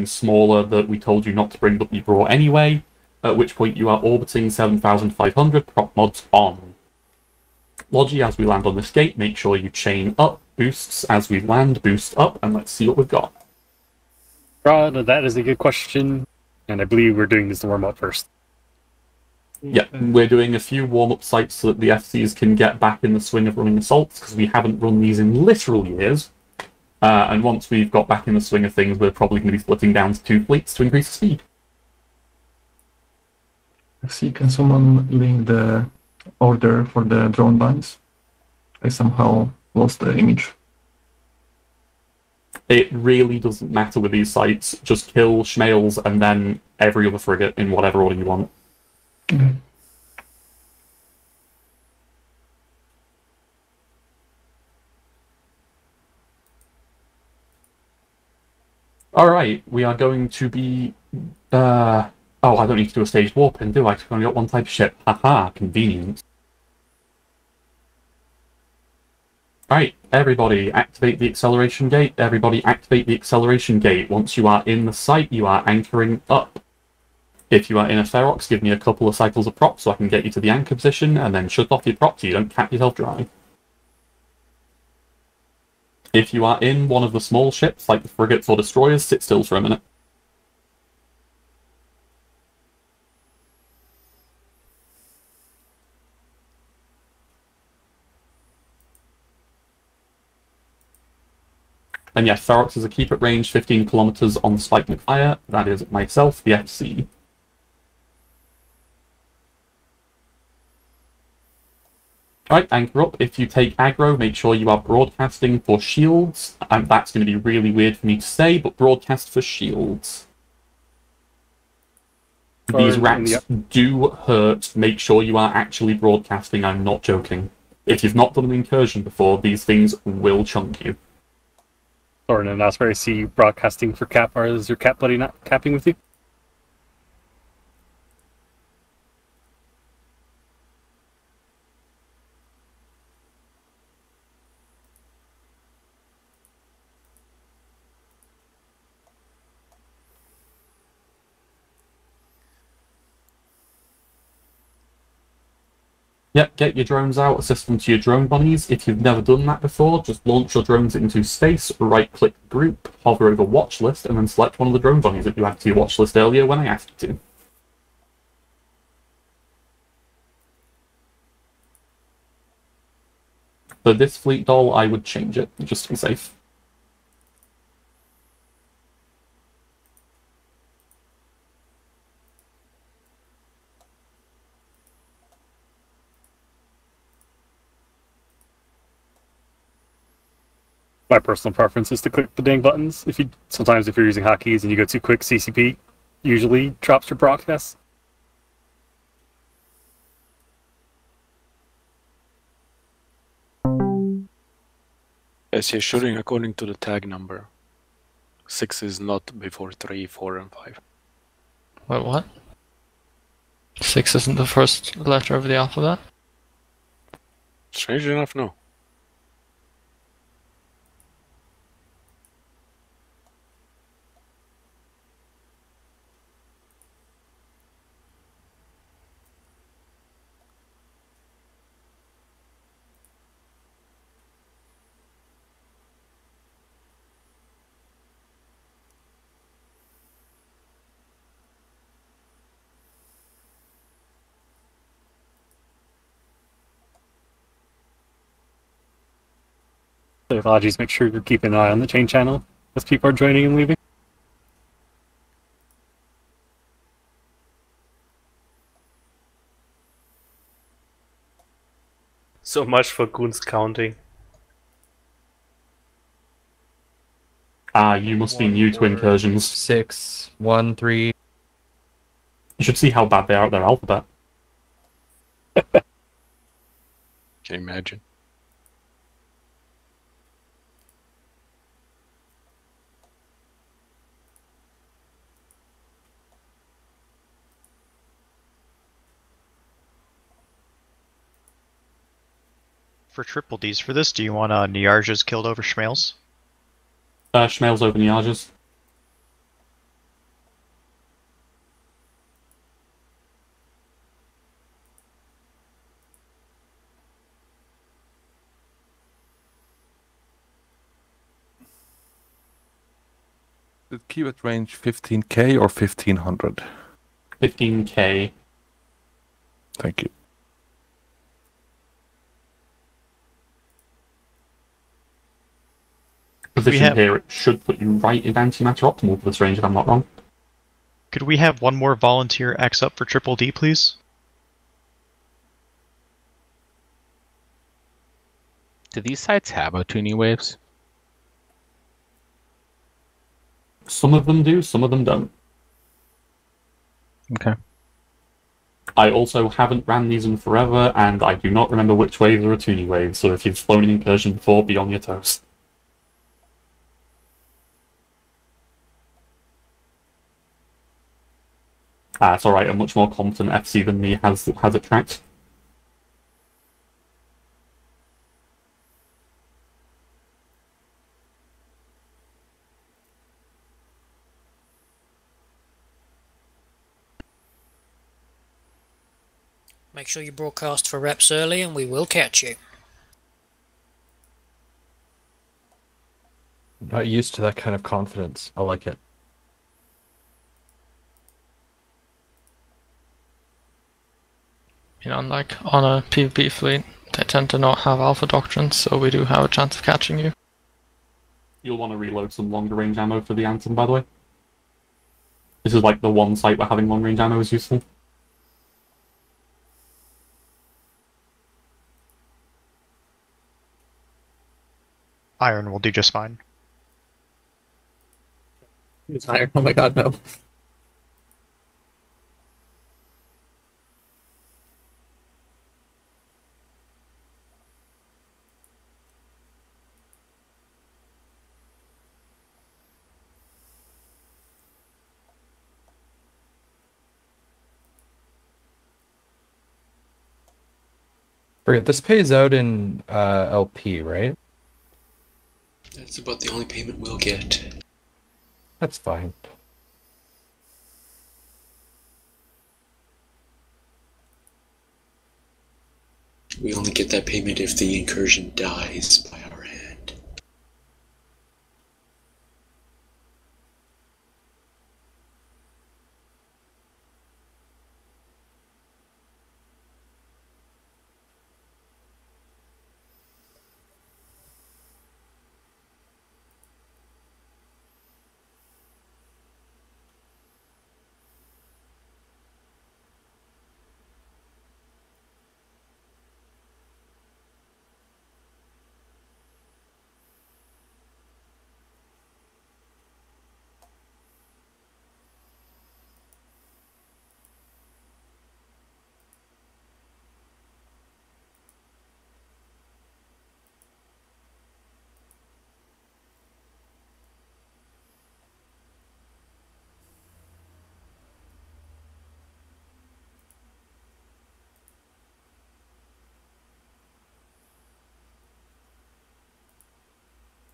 something smaller that we told you not to bring but you brought anyway, at which point you are orbiting 7,500, prop mods on. Logi, as we land on this gate, make sure you chain up, boosts as we land, boost up, and let's see what we've got. That is a good question, and I believe we're doing this to warm up first. Yeah, we're doing a few warm-up sites so that the FCs can get back in the swing of running assaults, because we haven't run these in literal years. And once we've got back in the swing of things, we're probably going to be splitting down to 2 fleets to increase the speed. FC, can someone link the order for the drone lines? I somehow lost the image. It really doesn't matter with these sites. Just kill Schmails and then every other frigate in whatever order you want. Okay. Alright, we are going to be... Oh, I don't need to do a staged warp in, do I? I've only got one type of ship. Haha, convenient. Alright, everybody activate the acceleration gate. Everybody activate the acceleration gate. Once you are in the site, you are anchoring up. If you are in a Ferox, give me a couple of cycles of props so I can get you to the anchor position, and then shut off your props so you don't cap yourself dry. If you are in one of the small ships, like the frigates or destroyers, sit still for a minute. And yes, Ferox is a keep at range 15 kilometers on Spike McFire. That is myself, the FC. Alright, anchor up. If you take aggro, make sure you are broadcasting for shields. That's going to be really weird for me to say, but broadcast for shields. These rats do hurt. Make sure you are actually broadcasting. I'm not joking. If you've not done an incursion before, these things will chunk you. Thorin, and that's where I see you broadcasting for cap, or is your cap buddy not capping with you? Yep, get your drones out, assist them to your drone bunnies. If you've never done that before, just launch your drones into space, right-click group, hover over watch list, and then select one of the drone bunnies that you added to your watch list earlier when I asked you to. For this fleet doll, I would change it, just to be safe. My personal preference is to click the dang buttons. Sometimes if you're using hotkeys and you go too quick, CCP usually drops your broadcast. Yes, you're shooting according to the tag number. 6 is not before 3, 4, and 5. Wait, what? 6 isn't the first letter of the alphabet? Strange enough, no. So apologies, make sure you're keeping an eye on the chain channel as people are joining and leaving. So much for Goon's counting. Ah, you must be new to incursions. 6, 1, 3. You should see how bad they are at their alphabet. Can you imagine? For triple Ds for this, do you want Niarjas killed over Schmails? Schmails over Niarjas. The keyword range 15k or 1500? 15k. Thank you. Position here, it should put you right in antimatter optimal for this range, if I'm not wrong. Could we have one more volunteer X up for Triple D, please? Do these sites have tuning waves? Some of them do, some of them don't. Okay. I also haven't ran these in forever, and I do not remember which waves are a tuning wave, so if you've flown an incursion before, be on your toes. It's alright, a much more competent FC than me has it tracked. Make sure you broadcast for reps early and we will catch you. Not used to that kind of confidence. I like it. You know, like on a PvP fleet, they tend to not have alpha doctrines, so we do have a chance of catching you. You'll want to reload some longer range ammo for the Anthem, by the way. This is like the one site where having long range ammo is useful. Iron will do just fine. It's iron. Oh my god, no. Forget, this pays out in LP, right? That's about the only payment we'll get. That's fine. We only get that payment if the incursion dies by our hand.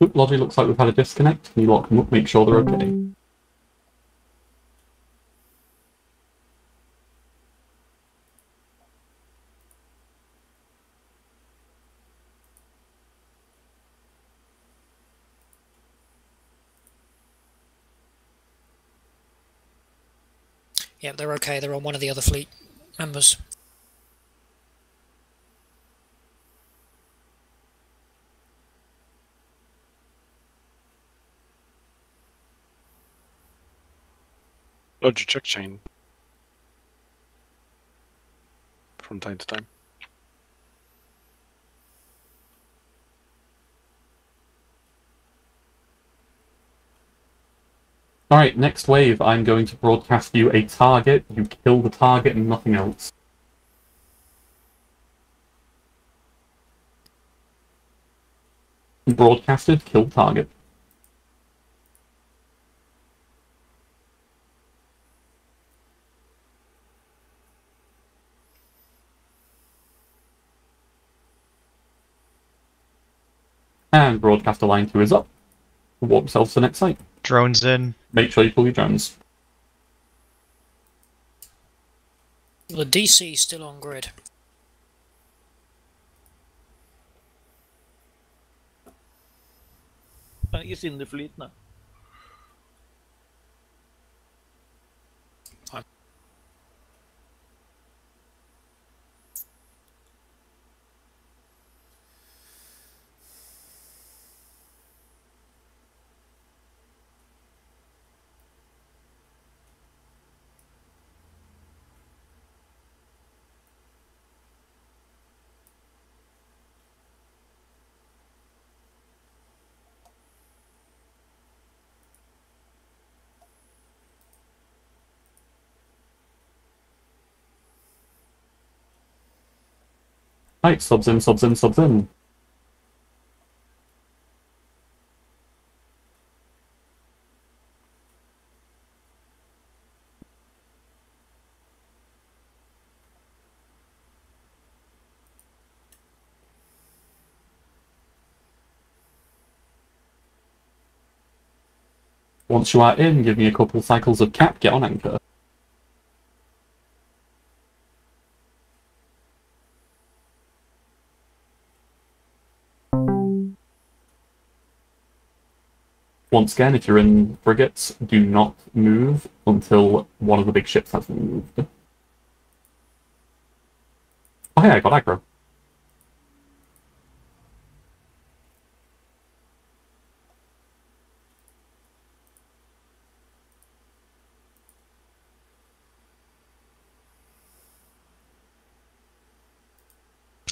Oop, Lodgy, looks like we've had a disconnect. Can you lock them up, make sure they're okay? Yep, they're okay. They're on one of the other fleet members. Lodge check chain. From time to time. Alright, next wave, I'm going to broadcast you a target. You kill the target and nothing else. Broadcasted, kill target. And broadcaster line 2 is up. Warp yourself to the next site. Drones in. Make sure you pull your drones. The DC is still on grid. He's in the fleet now. Right, subs in, subs in, subs in. Once you are in, give me a couple cycles of cap, get on anchor. Once again, if you're in frigates, do not move until one of the big ships has moved. Oh hey, I got aggro.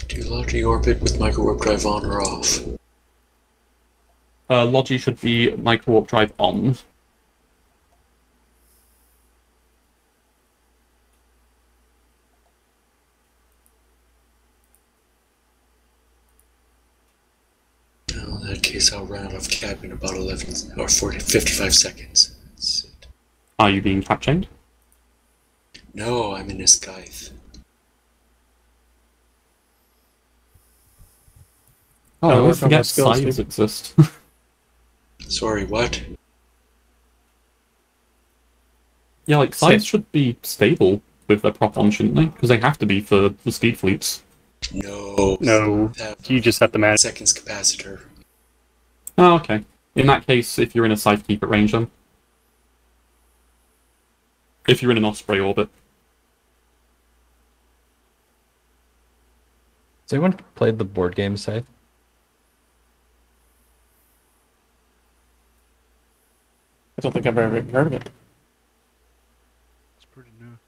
Do you Logi orbit with micro-warp drive on or off? Logi should be micro-warp drive on. In that case, I'll run out of cap in about 11 or 55 seconds. That's it. Are you being cap chained? No, I'm in a scythe. Oh, I Oh, always work on my forget skills, scythes dude. exist. Sorry, what? Yeah, like, scythes should be stable with their prop on, shouldn't they? Because they have to be for the speed fleets. No. No, you just have to manage. Seconds capacitor. Oh, okay. In that case, if you're in a scythe, keep it range then. If you're in an Osprey orbit. Has anyone played the board game Scythe? I don't think I've ever heard of it. It's pretty new.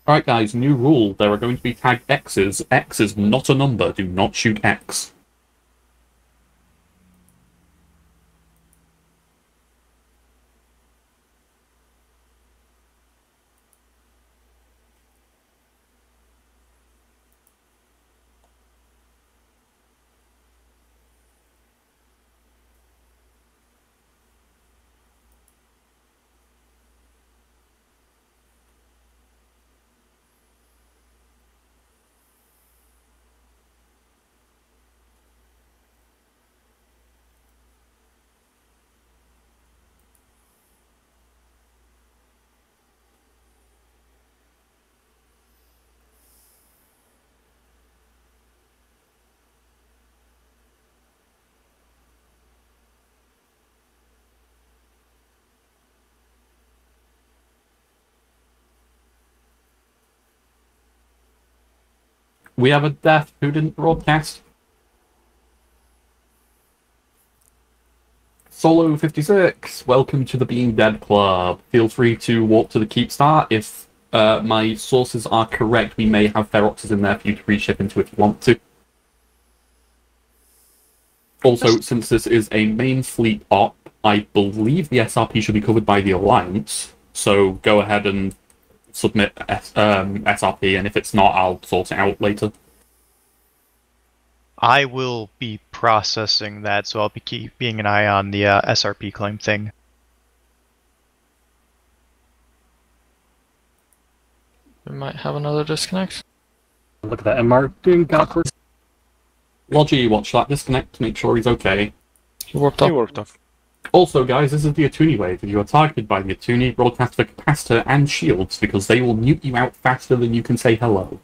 Alright guys, new rule. There are going to be tagged X's. X is not a number. Do not shoot X. We have a death. Who didn't broadcast? Solo 56, welcome to the Being Dead Club. Feel free to walk to the keep start. If my sources are correct, we may have Feroxes in there for you to reship into if you want to. Also, since this is a main fleet op, I believe the SRP should be covered by the Alliance, so go ahead and submit SRP, and if it's not, I'll sort it out later. I will be processing that, so I'll be keeping an eye on the SRP claim thing. We might have another disconnect. Look at that MR doing backwards. Logi, watch that disconnect, make sure he's okay. He warped He up. worked off. Also, guys, this is the Atuni wave. If you are targeted by the Atuni, broadcast for capacitor and shields, because they will mute you out faster than you can say hello.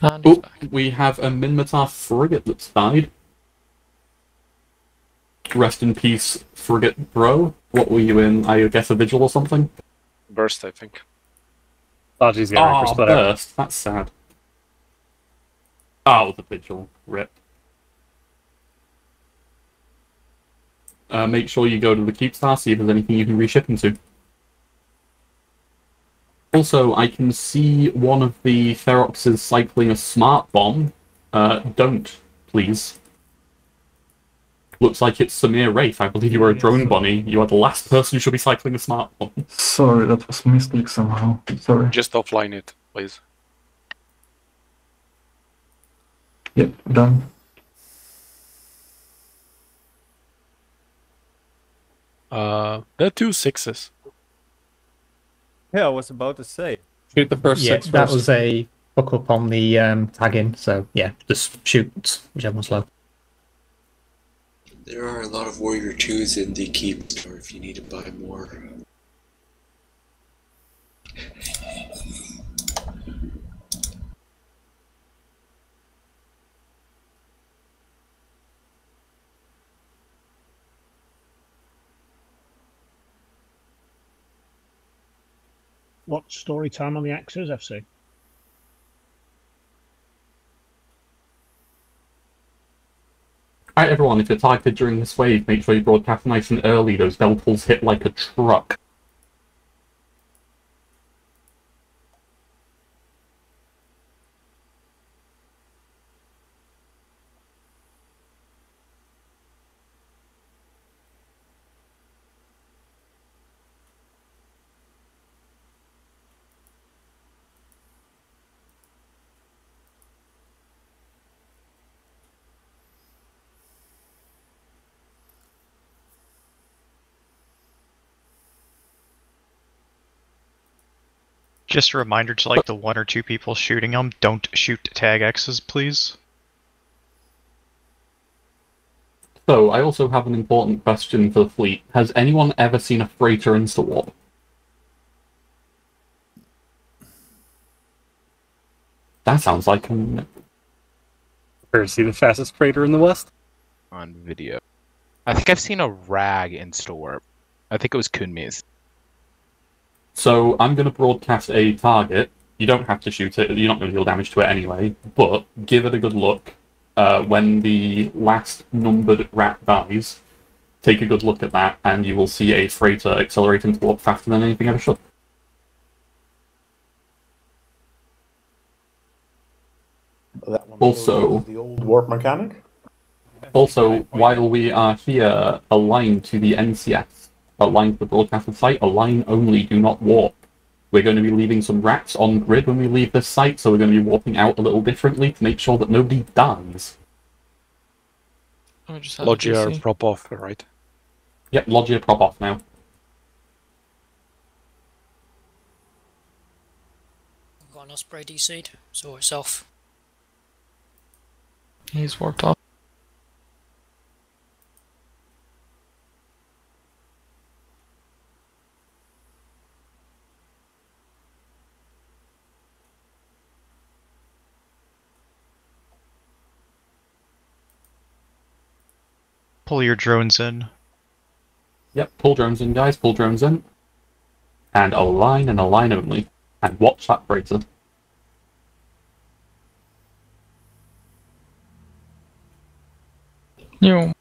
And he's Oh, back. we have a Minmatar frigate that's died. Rest in peace, Frigate Bro. What were you in? I guess a vigil or something? Burst, I think. Oh, geez, yeah, we're split out. Burst. That's sad. Oh, the vigil. Rip. Make sure you go to the Keepstar, see if there's anything you can reship into. Also, I can see one of the Feroxes cycling a smart bomb. Don't, please. Looks like it's Samir Wraith. I believe you were a drone bunny. You are the last person who should be cycling a smart bomb. Sorry, that was a mistake somehow. Sorry. Just offline it, please. Yep, done. There are 2 6s. Yeah, I was about to say. Shoot the first Yeah, six that first. was a hook up on the tagging, so yeah, just shoot whichever one's low. There are a lot of Warrior 2s in the keep, or if you need to buy more. What story time on the Axes, FC? Alright everyone, if you're targeted during this wave, make sure you broadcast nice and early. Those bell pulls hit like a truck. Just a reminder to like the 1 or 2 people shooting them, don't shoot tag X's, please. So, I also have an important question for the fleet. Has anyone ever seen a freighter insta-warp? That sounds like an... Ever see the fastest freighter in the West? On video. I think I've seen a rag insta-warp. I think it was Kunmi's. So, I'm going to broadcast a target. You don't have to shoot it, you're not going to deal damage to it anyway, but give it a good look. When the last numbered rat dies, take a good look at that, and you will see a freighter accelerate into warp faster than anything ever should. That one Also, the old warp mechanic. Also, while we are here, align to the NCS, align to the broadcasted site, align only, do not warp. We're going to be leaving some rats on grid when we leave this site, so we're going to be warping out a little differently to make sure that nobody dies. Logia prop off, right? Yep, Logia prop off now. Got an Osprey DC'd, so it's off. He's warped off. Pull your drones in. Yep, pull drones in, guys, pull drones in. And align and align only. And watch that freighter. You.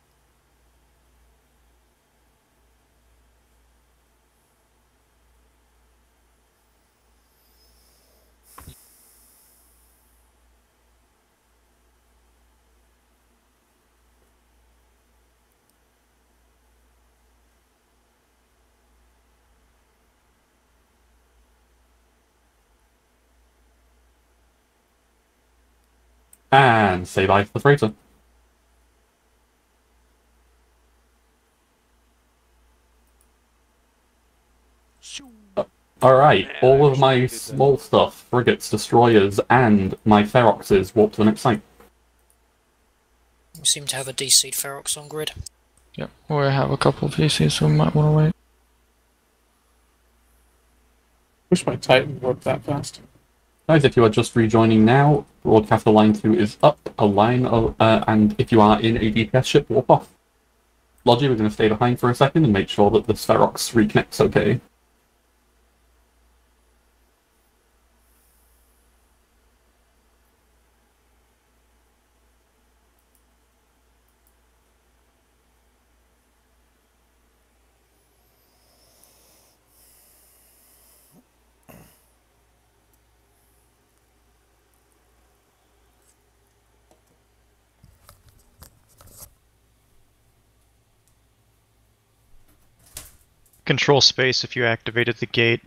And say bye to the freighter. Alright, all of my small stuff, frigates, destroyers, and my Feroxes warp to the next site. We seem to have a DC'd Ferox on grid. Yep, we have a couple of VCs, so we might want to wait. Wish my Titan worked that fast. Guys, if you are just rejoining now, broadcast align 2 is up, align, and if you are in a DPS ship, warp off. Logi, we're going to stay behind for a second and make sure that the Spherox reconnects okay. Control space if you activated the gate.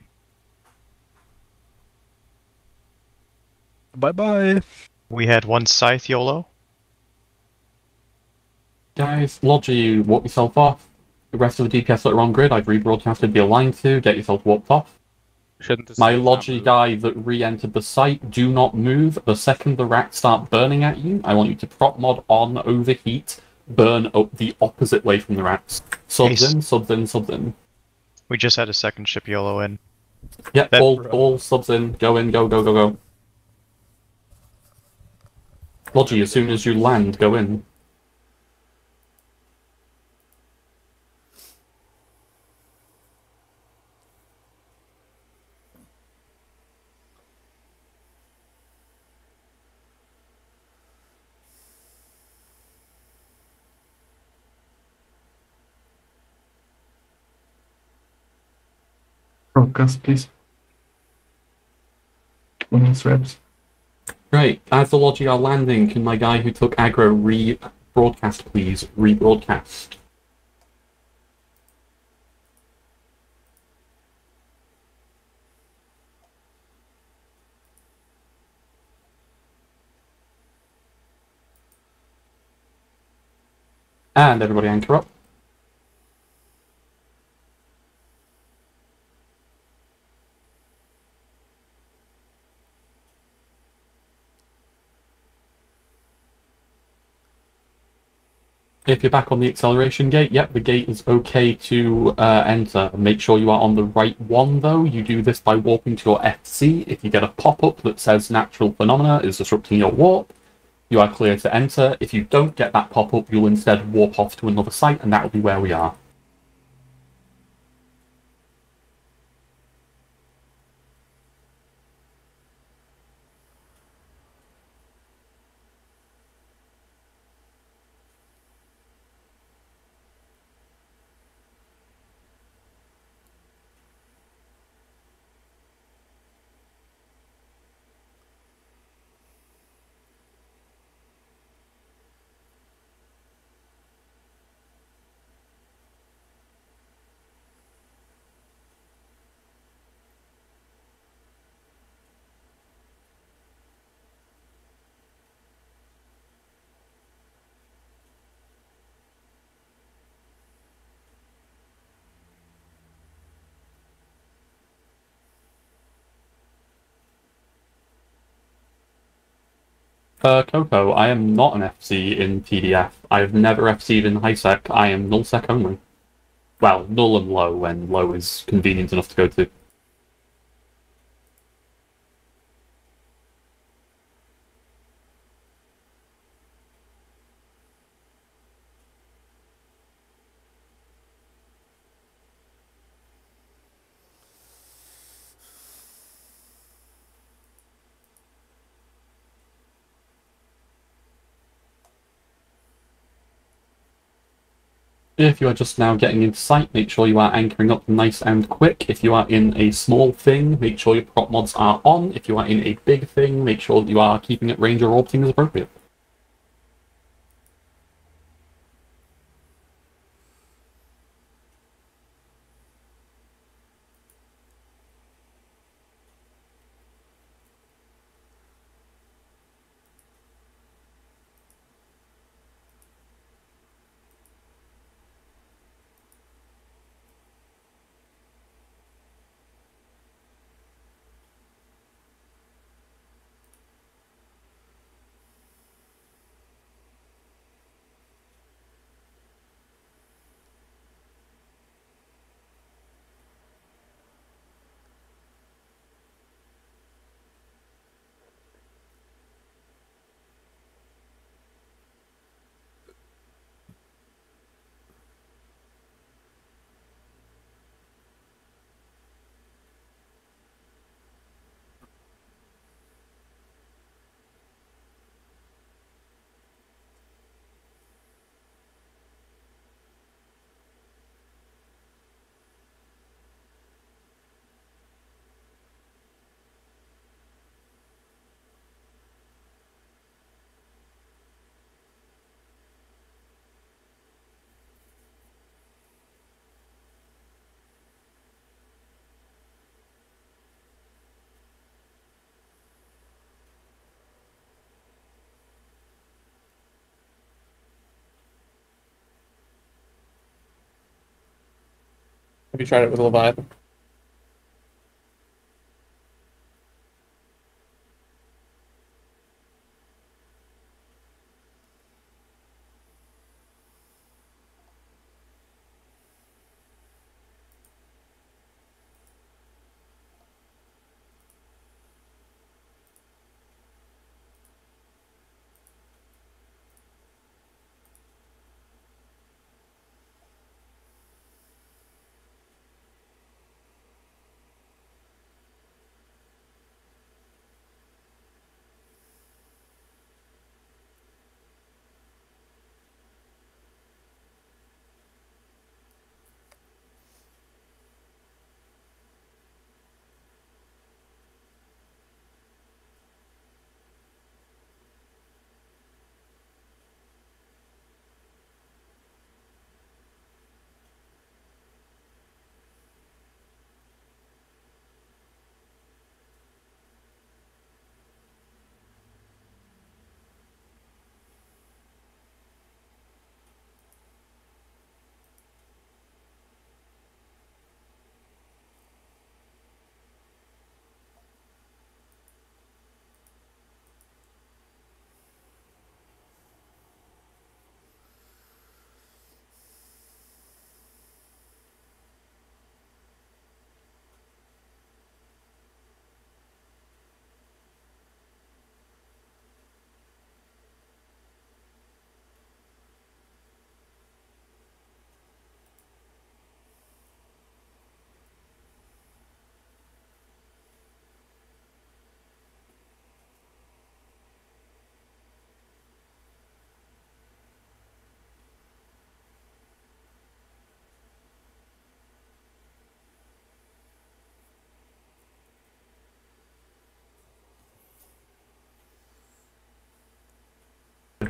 Bye-bye. We had one Scythe YOLO. Guys, Logi, warp yourself off. The rest of the DPS that are on grid, I've rebroadcasted the align to, get yourself warped off. Shouldn't My Logi guy that re-entered the site, do not move. The second the rats start burning at you, I want you to prop mod on overheat, burn up the opposite way from the rats. Subs in, subs in, subs in. We just had a second ship YOLO in. Yep, all subs in, go in, go, go, go, go. Logi, as soon as you land, go in. Broadcast, please. Women's reps. Right, as the Logi are landing, can my guy who took aggro rebroadcast, please? Rebroadcast. And everybody anchor up. If you're back on the acceleration gate, yep, the gate is okay to enter. Make sure you are on the right one, though. You do this by warping to your FC. If you get a pop-up that says natural phenomena is disrupting your warp, you are clear to enter. If you don't get that pop-up, you'll instead warp off to another site, and that will be where we are. Coco, I am not an FC in TDF. I have never FC'd in HighSec. I am nullsec only. Well, null and low, when low is convenient enough to go to. If you are just now getting into sight, make sure you are anchoring up nice and quick. If you are in a small thing, make sure your prop mods are on. If you are in a big thing, make sure that you are keeping it range or orbiting as appropriate. Have you tried it with Leviathan?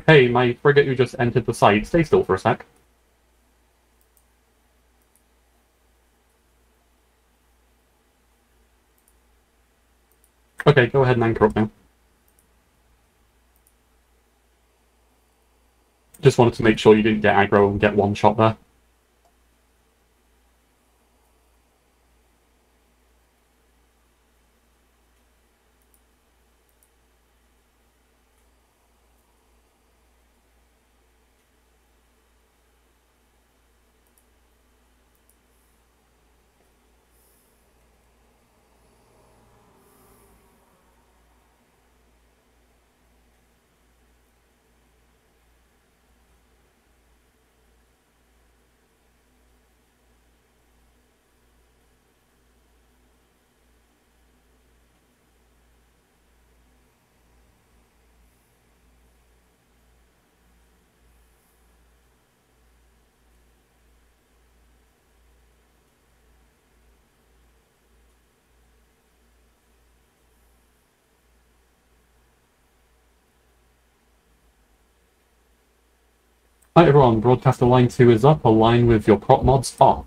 Hey, my frigate who just entered the site, stay still for a sec. Okay, go ahead and anchor up now. Just wanted to make sure you didn't get aggro and get one shot there. Hi everyone, broadcaster line 2 is up, align with your prop mods off.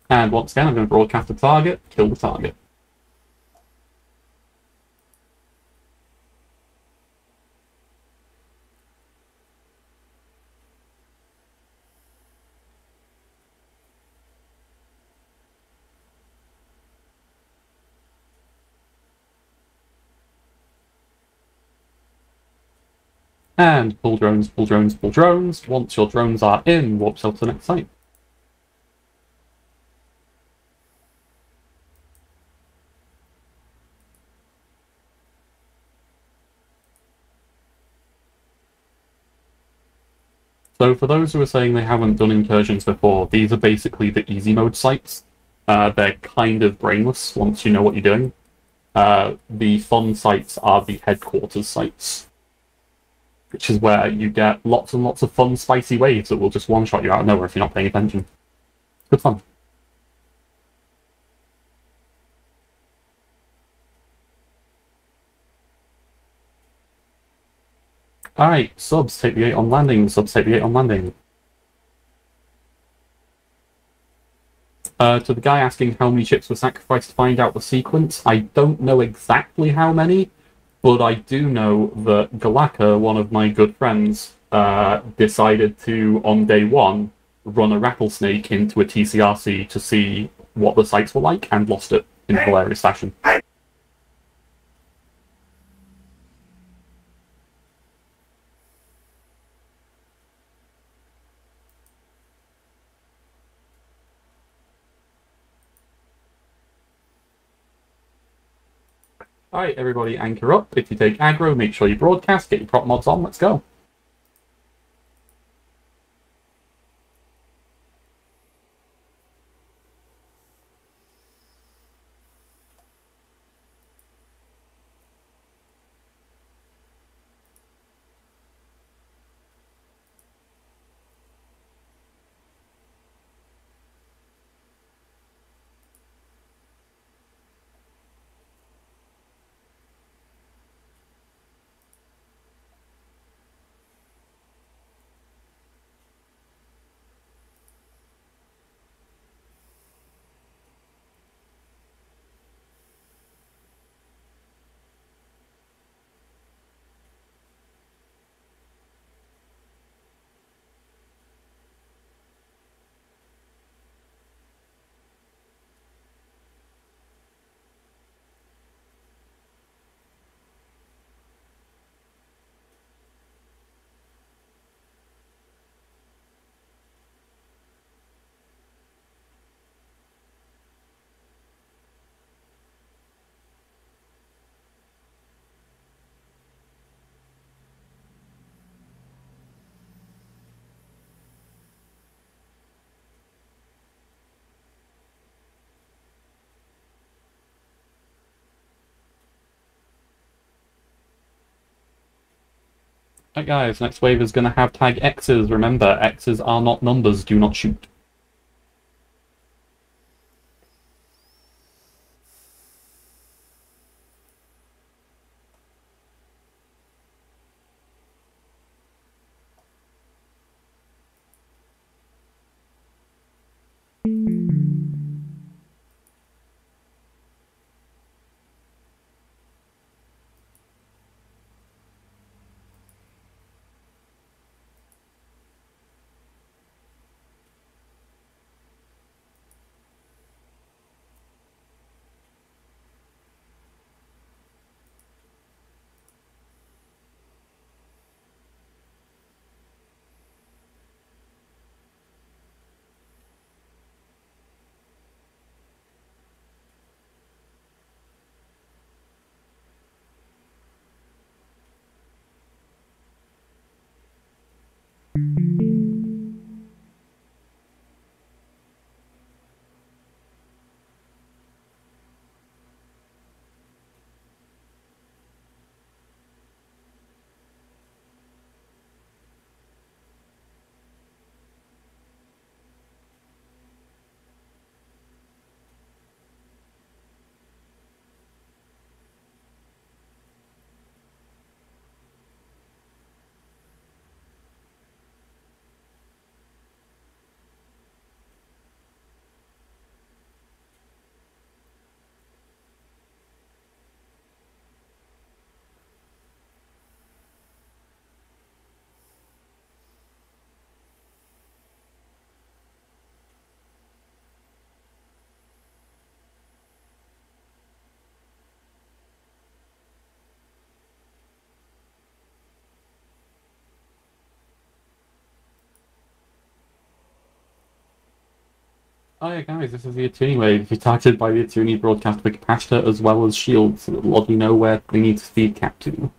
And once again, I'm going to broadcast a target, kill the target. And pull drones, pull drones, pull drones. Once your drones are in, warp yourself to the next site. So for those who are saying they haven't done incursions before, these are basically the easy mode sites. They're kind of brainless once you know what you're doing. The fun sites are the headquarters sites, which is where you get lots and lots of fun, spicy waves that will just one-shot you out of nowhere if you're not paying attention. Good fun. Alright, subs, take the 8 on landing. Subs, take the 8 on landing. To the guy asking how many ships were sacrificed to find out the sequence, I don't know exactly how many, but I do know that Galaka, one of my good friends, decided to, on day 1, run a rattlesnake into a TCRC to see what the sites were like and lost it in hilarious fashion. Alright, everybody anchor up. If you take aggro, make sure you broadcast, get your prop mods on, let's go. Right guys, next wave is going to have tag X's. Remember, X's are not numbers, do not shoot. Oh yeah, guys, this is the Attorney wave. If you're targeted by the Attorney, broadcast with capacitor as well as shield, so it'll let you know where they need to feed cap to.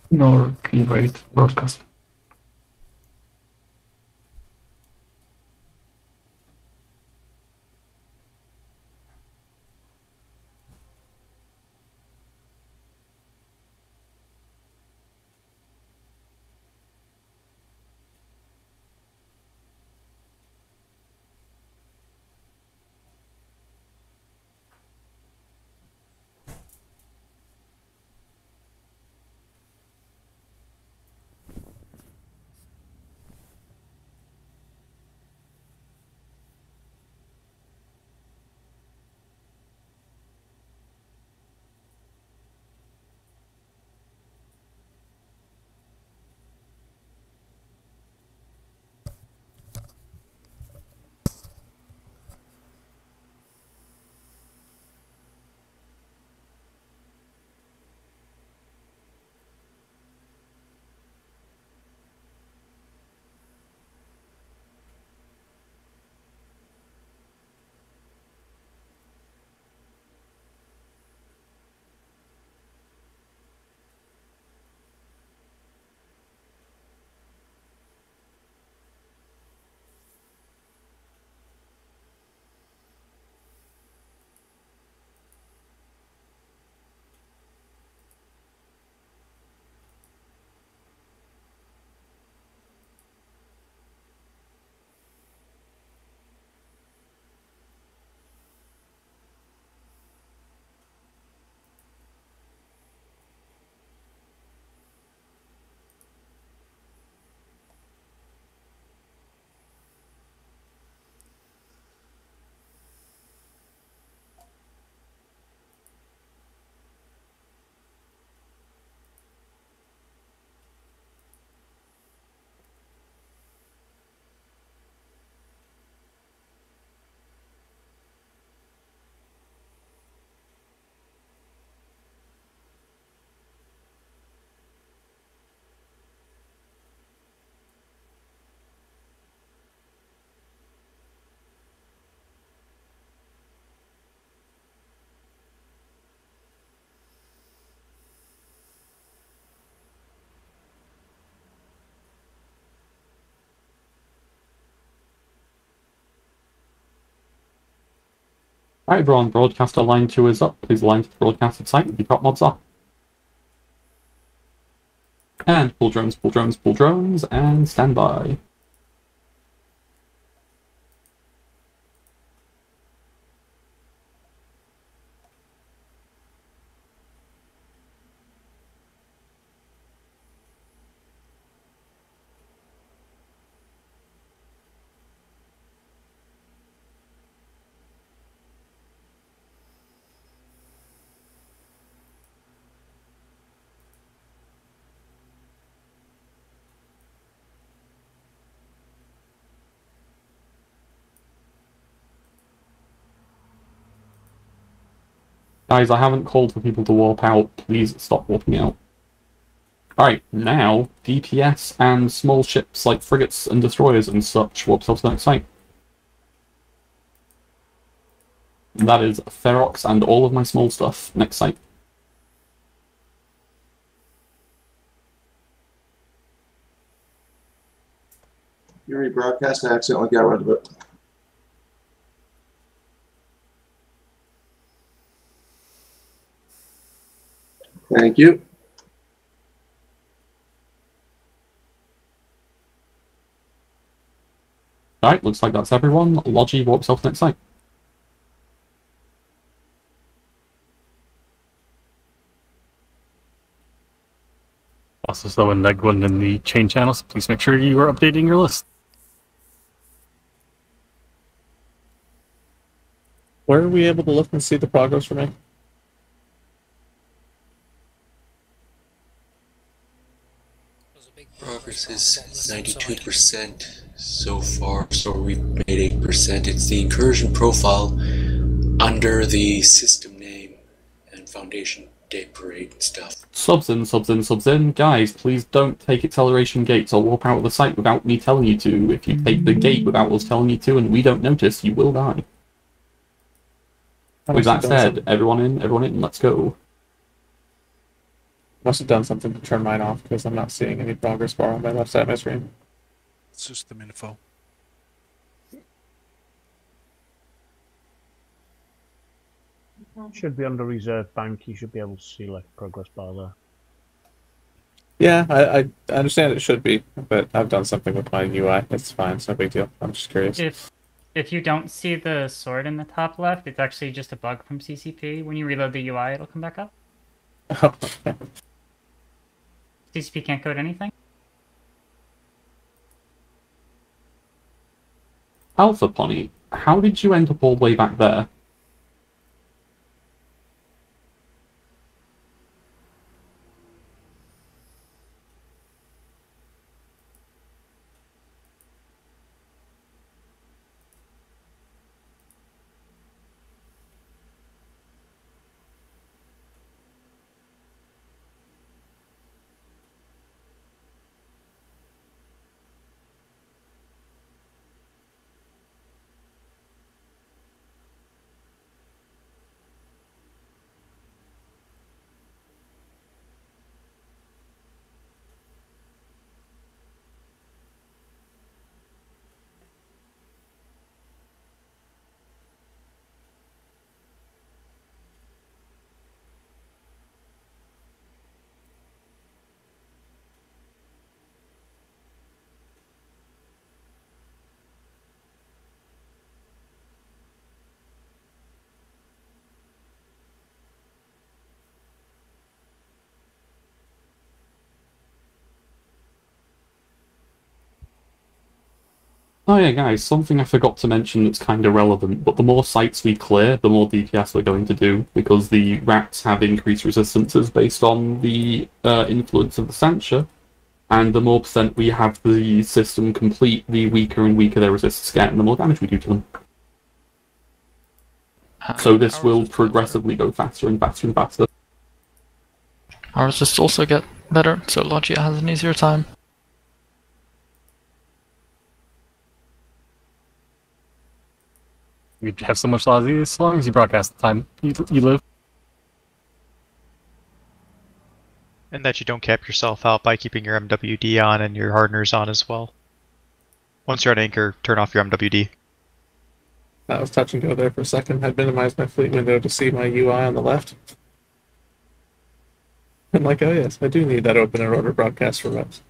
Nor keyword broadcast. Alright everyone, broadcaster line 2 is up. Please align to the broadcasted site with your prop mods are. And pull drones, and stand by. Guys, I haven't called for people to warp out. Please stop warping out. Alright, now, DPS and small ships like frigates and destroyers and such warp to the next site. That is Ferox and all of my small stuff. Next site. You rebroadcast, I accidentally got rid of it. Thank you. Alright, looks like that's everyone. Logi warps off next site. Also, so when going in the chain channels, please make sure you are updating your list. Where are we able to look and see the progress for me? Progress is 92% so far, so we've made 8%. It's the incursion profile under the system name and Foundation Day Parade and stuff. Subs in. Guys, please don't take acceleration gates or warp out of the site without me telling you to. If you take the gate without us telling you to and we don't notice, you will die. With that said, everyone in, let's go. Must have done something to turn mine off because I'm not seeing any progress bar on my left side of my screen. System info. Should be under reserve bank. You should be able to see like a progress bar there. Yeah, I understand it should be, but I've done something with my UI. It's fine. It's no big deal. I'm just curious. If you don't see the sword in the top left, it's actually just a bug from CCP. When you reload the UI, it'll come back up. Oh, okay. CCP can't code anything. Alpha Pony, how did you end up all the way back there? Oh yeah, guys, something I forgot to mention that's kind of relevant, but the more sites we clear, the more DPS we're going to do, because the rats have increased resistances based on the influence of the Sancha, and the more percent we have the system complete, the weaker and weaker their resistance get, and the more damage we do to them. So this will progressively go faster and faster and faster. Our resists also get better, so Logia has an easier time. You have so much Logia as long as you broadcast the time you live. And that you don't cap yourself out by keeping your MWD on and your hardeners on as well. Once you're at anchor, turn off your MWD. That was touch and go there for a second. I'd minimized my fleet window to see my UI on the left. I'm like, oh yes, I do need that open and order broadcast for reps.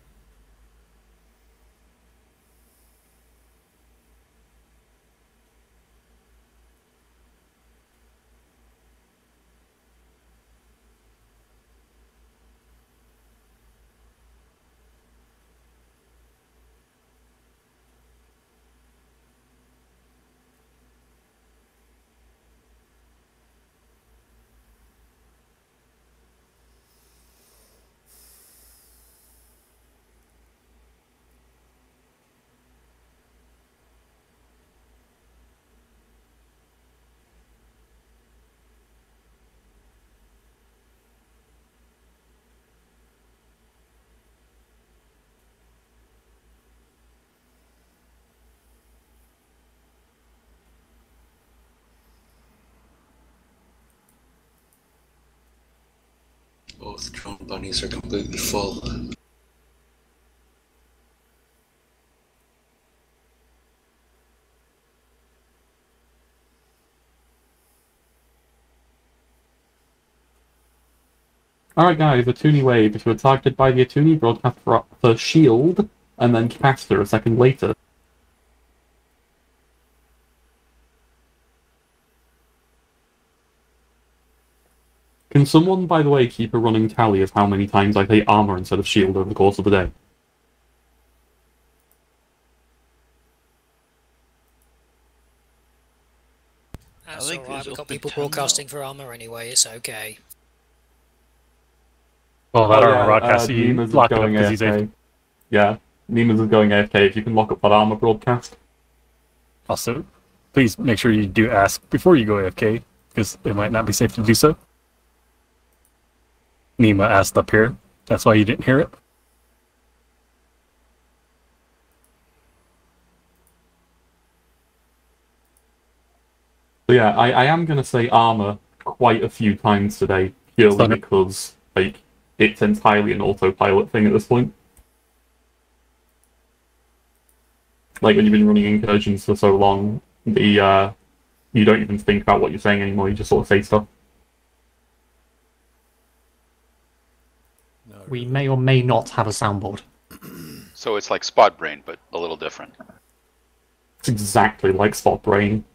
Both drone bunnies are completely full. Alright guys, Atuni wave. If you were targeted by the Atuni, broadcast for shield, and then capacitor a second later. Can someone, by the way, keep a running tally of how many times I say armor instead of shield over the course of the day? That's alright, we've got people broadcasting for armor anyway, it's okay. Well, that Oh, armor yeah, broadcast, you Nemus is lock it up going because he's AFK. Yeah, Nemus is going AFK. If you can lock up that armor broadcast. Also, please make sure you do ask before you go AFK, because it might not be safe to do so. Nima asked up here. That's why you didn't hear it. So yeah, I am going to say armor quite a few times today, purely because like it's entirely an autopilot thing at this point. Like when you've been running incursions for so long, the you don't even think about what you're saying anymore. You just sort of say stuff. We may or may not have a soundboard. So it's like Spot Brain, but a little different. It's exactly like Spot Brain.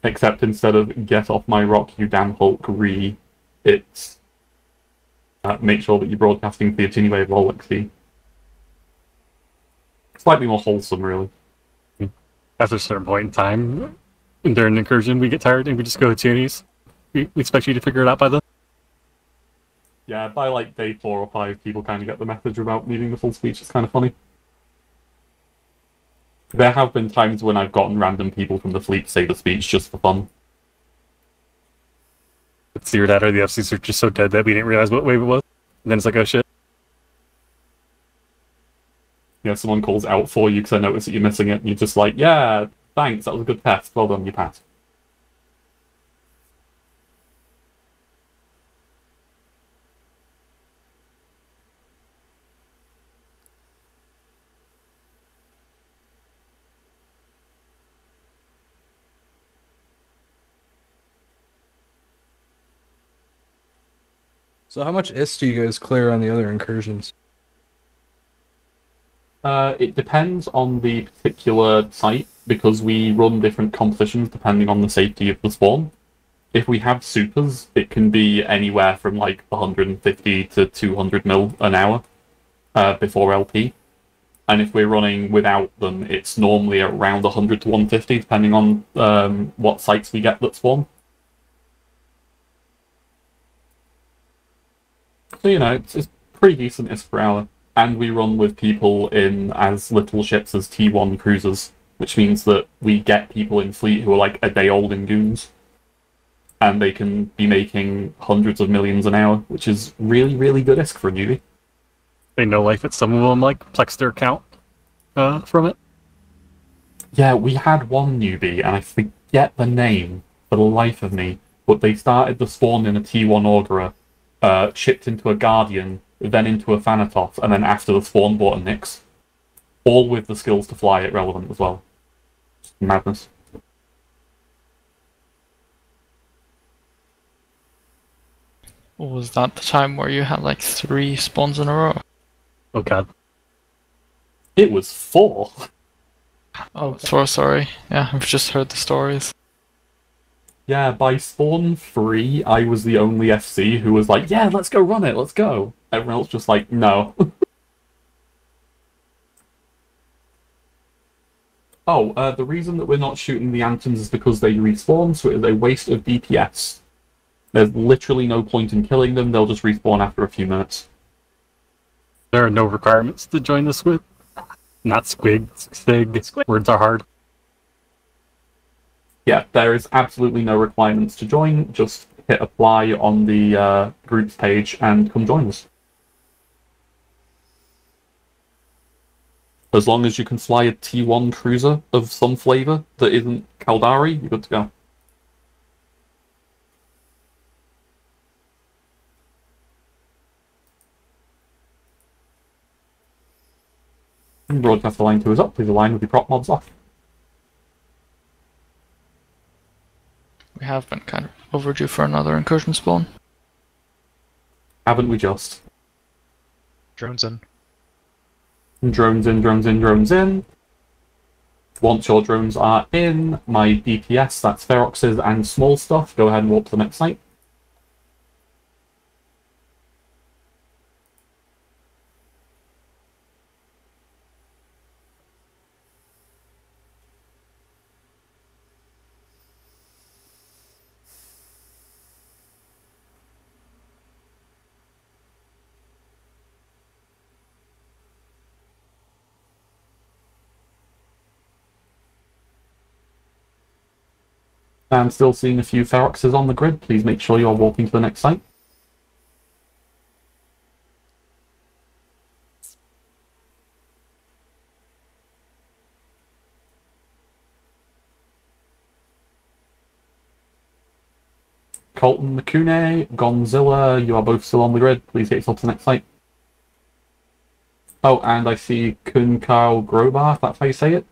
Except instead of get off my rock, you damn Hulk, it's make sure that you're broadcasting the Atuni wave lol XP. Slightly more wholesome, really. After a certain point in time, during an incursion, we get tired and we just go to Atuni's. We expect you to figure it out by then. Yeah, by like day 4 or 5, people kind of get the message about needing the full speech. It's kind of funny. There have been times when I've gotten random people from the fleet to say the speech just for fun. It's either that or the FCs are just so dead that we didn't realize what wave it was. And then it's like, oh shit. You know, someone calls out for you because I notice that you're missing it, and you're just like, yeah, thanks, that was a good test. Well done, you passed. So how much IS do you guys clear on the other incursions? It depends on the particular site, because we run different compositions depending on the safety of the spawn. If we have supers, it can be anywhere from like 150 to 200 mil an hour before LP. And if we're running without them, it's normally around 100 to 150, depending on what sites we get that spawn. So, you know, it's pretty decent IS per hour. And we run with people in as little ships as T1 cruisers, which means that we get people in fleet who are like a day old in goons. And they can be making hundreds of millions an hour, which is really, really good ISK for a newbie. They know like that some of them like plex their account from it. Yeah, we had one newbie, and I forget the name for the life of me, but they started the spawn in a T1 Augurer, shipped into a Guardian, then into a Thanatos, and then after the spawn bought a Nyx. All with the skills to fly it relevant as well. Madness. Was that the time where you had like 3 spawns in a row? Oh god. It was 4. Oh, so sorry. Yeah, I've just heard the stories. Yeah, by spawn 3, I was the only FC who was like, yeah, let's go run it, let's go. Everyone else just like, no. The reason that we're not shooting the anthems is because they respawn, so it is a waste of DPS. There's literally no point in killing them, they'll just respawn after a few minutes. There are no requirements to join the squid. Not squig, sig. Words are hard. Yeah, there is absolutely no requirements to join, just hit apply on the groups page and come join us. As long as you can fly a T1 cruiser of some flavour that isn't Caldari, you're good to go. Broadcast line 2 is up, please align with your prop mobs off. We have been kind of overdue for another incursion spawn. Haven't we just? Drones in. Drones in, drones in, drones in. Once your drones are in, my DPS, that's Feroxes and small stuff, go ahead and walk to the next site. I'm still seeing a few Feroxes on the grid. Please make sure you're walking to the next site. Colton Makune, Gonzilla, you are both still on the grid. Please get yourself to the next site. Oh, and I see Kunkao Grobar, if that's how you say it.